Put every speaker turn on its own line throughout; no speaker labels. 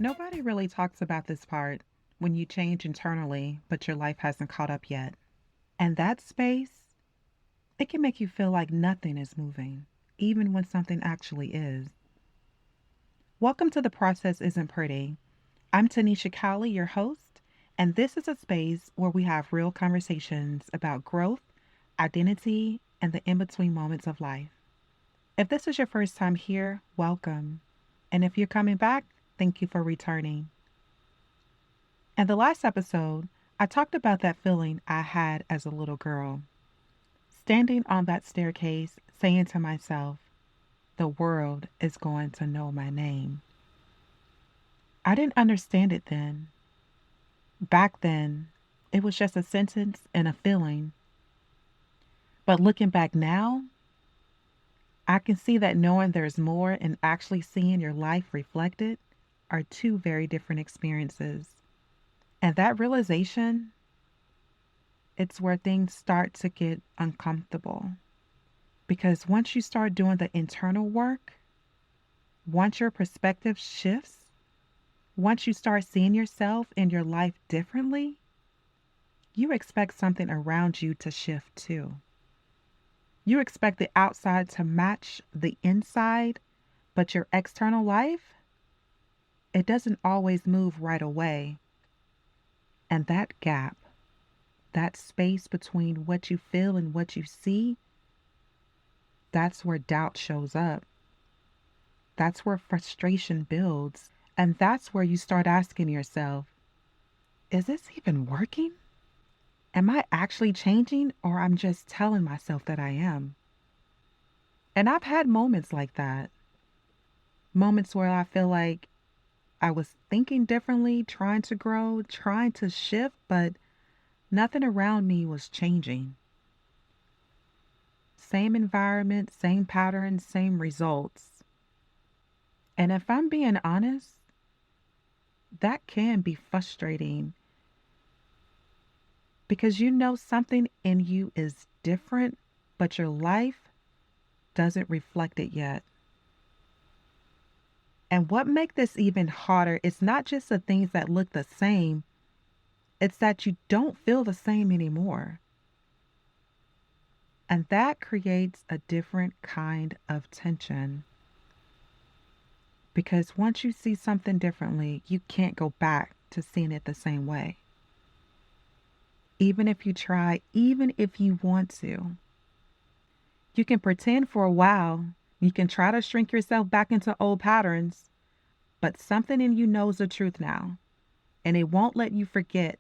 Nobody really talks about this part when you change internally, but your life hasn't caught up yet. And that space, it can make you feel like nothing is moving, even when something actually is. Welcome to The Process Isn't Pretty. I'm Tanisha Cowley, your host, and this is a space where we have real conversations about growth, identity, and the in between moments of life. If this is your first time here, welcome. And if you're coming back, thank you for returning. In the last episode, I talked about that feeling I had as a little girl, standing on that staircase saying to myself, the world is going to know my name. I didn't understand it then. Back then, it was just a sentence and a feeling. But looking back now, I can see that knowing there's more and actually seeing your life reflected are two very different experiences. And that realization, it's where things start to get uncomfortable. Because once you start doing the internal work, once your perspective shifts, once you start seeing yourself and your life differently, you expect something around you to shift too. You expect the outside to match the inside, but your external life, it doesn't always move right away. And that gap, that space between what you feel and what you see, that's where doubt shows up. That's where frustration builds. And that's where you start asking yourself, is this even working? Am I actually changing or I'm just telling myself that I am? And I've had moments like that. Moments where I feel like I was thinking differently, trying to grow, trying to shift, but nothing around me was changing. Same environment, same patterns, same results. And if I'm being honest, that can be frustrating because you know something in you is different, but your life doesn't reflect it yet. And what make this even harder is not just the things that look the same, it's that you don't feel the same anymore. And that creates a different kind of tension. Because once you see something differently, you can't go back to seeing it the same way. Even if you try, even if you want to. You can pretend for a while, you can try to shrink yourself back into old patterns, but something in you knows the truth now, and it won't let you forget,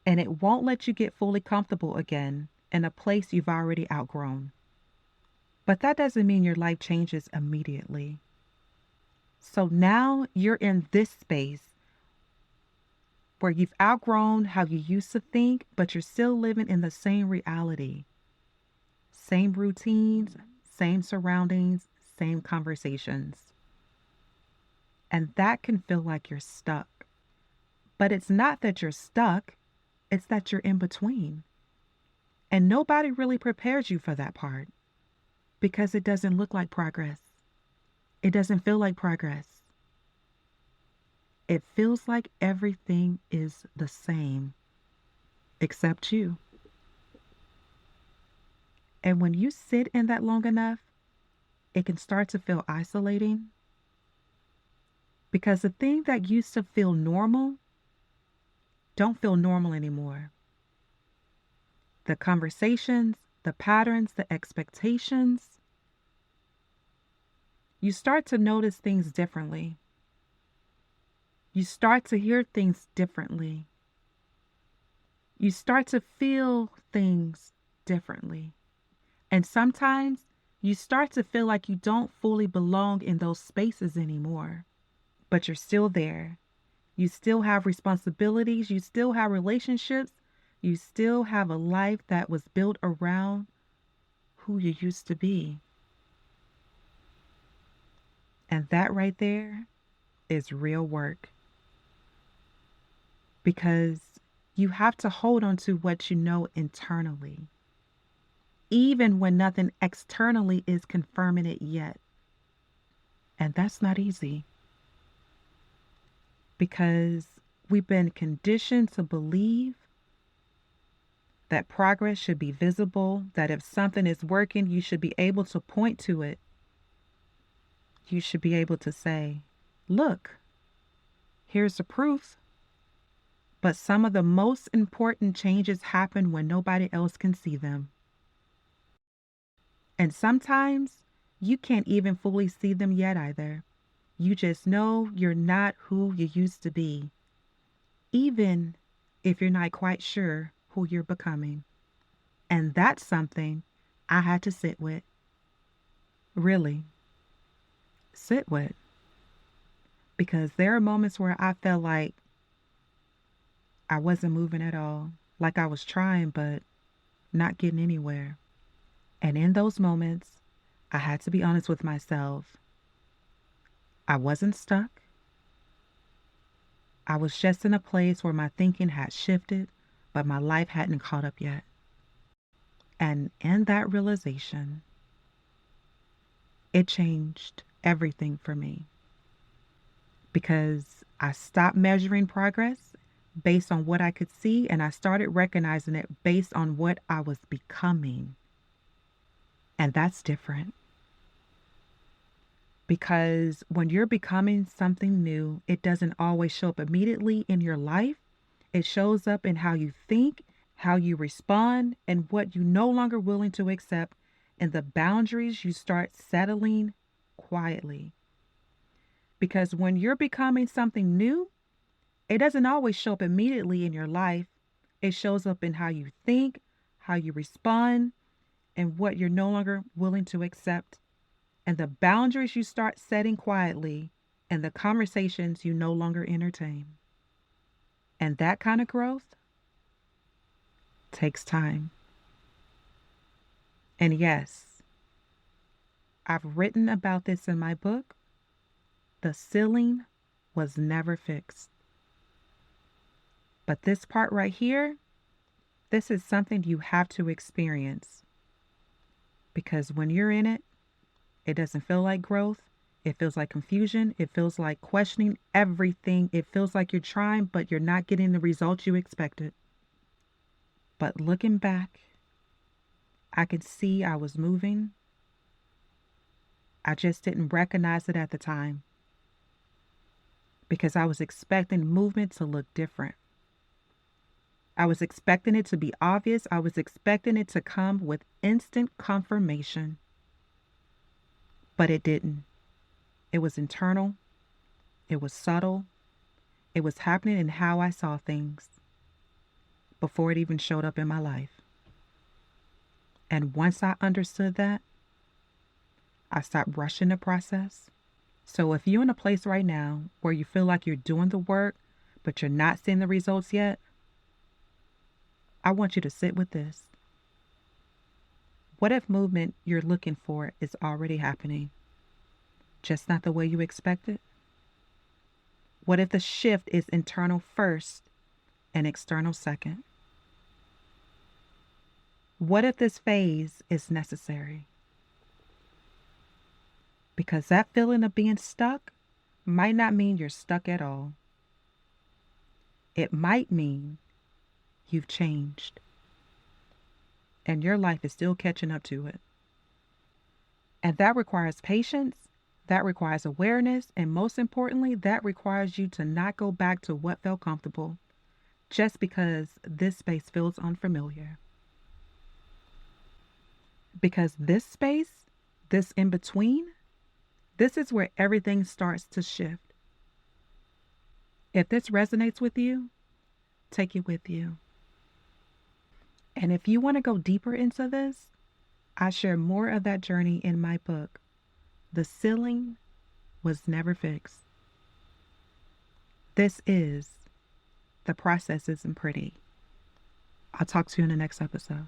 and it won't let you get fully comfortable again in a place you've already outgrown. But that doesn't mean your life changes immediately. So now you're in this space where you've outgrown how you used to think, but you're still living in the same reality, same routines, same surroundings, same conversations. And that can feel like you're stuck. But it's not that you're stuck, it's that you're in between. And nobody really prepares you for that part because it doesn't look like progress. It doesn't feel like progress. It feels like everything is the same except you. And when you sit in that long enough, it can start to feel isolating because the thing that used to feel normal don't feel normal anymore. The conversations, the patterns, the expectations, you start to notice things differently. You start to hear things differently. You start to feel things differently. And sometimes you start to feel like you don't fully belong in those spaces anymore, but you're still there. You still have responsibilities. You still have relationships. You still have a life that was built around who you used to be. And that right there is real work because you have to hold on to what you know internally, even when nothing externally is confirming it yet. And that's not easy. because we've been conditioned to believe that progress should be visible, that if something is working, you should be able to point to it. You should be able to say, look, here's the proof. But some of the most important changes happen when nobody else can see them. And sometimes you can't even fully see them yet either. You just know you're not who you used to be, even if you're not quite sure who you're becoming. And that's something I had to sit with. Really, sit with. Because there are moments where I felt like I wasn't moving at all, like I was trying, but not getting anywhere. And in those moments, I had to be honest with myself. I wasn't stuck. I was just in a place where my thinking had shifted, but my life hadn't caught up yet. And in that realization, it changed everything for me because I stopped measuring progress based on what I could see and I started recognizing it based on what I was becoming. And that's different because when you're becoming something new, it doesn't always show up immediately in your life. It shows up in how you think, how you respond, and what you're no longer willing to accept, and the boundaries you start settling quietly. Because when you're becoming something new, it doesn't always show up immediately in your life. It shows up in how you think, how you respond, and what you're no longer willing to accept, and the boundaries you start setting quietly, and the conversations you no longer entertain. And that kind of growth takes time. And yes, I've written about this in my book. The ceiling was never fixed. But this part right here, this is something you have to experience. Because when you're in it, it doesn't feel like growth. It feels like confusion. It feels like questioning everything. It feels like you're trying, but you're not getting the results you expected. But looking back, I could see I was moving. I just didn't recognize it at the time because I was expecting movement to look different. I was expecting it to be obvious. I was expecting it to come with instant confirmation, but it didn't. It was internal. It was subtle. It was happening in how I saw things before it even showed up in my life. And once I understood that, I stopped rushing the process. So if you're in a place right now where you feel like you're doing the work, but you're not seeing the results yet, I want you to sit with this. What if movement you're looking for is already happening, just not the way you expect it? What if the shift is internal first and external second? What if this phase is necessary? Because that feeling of being stuck might not mean you're stuck at all. It might mean you've changed and your life is still catching up to it. And that requires patience, that requires awareness, and most importantly, that requires you to not go back to what felt comfortable just because this space feels unfamiliar. Because this space, this in between, this is where everything starts to shift. If this resonates with you, take it with you. And if you want to go deeper into this, I share more of that journey in my book, The Ceiling Was Never Fixed. This is The Process Isn't Pretty. I'll talk to you in the next episode.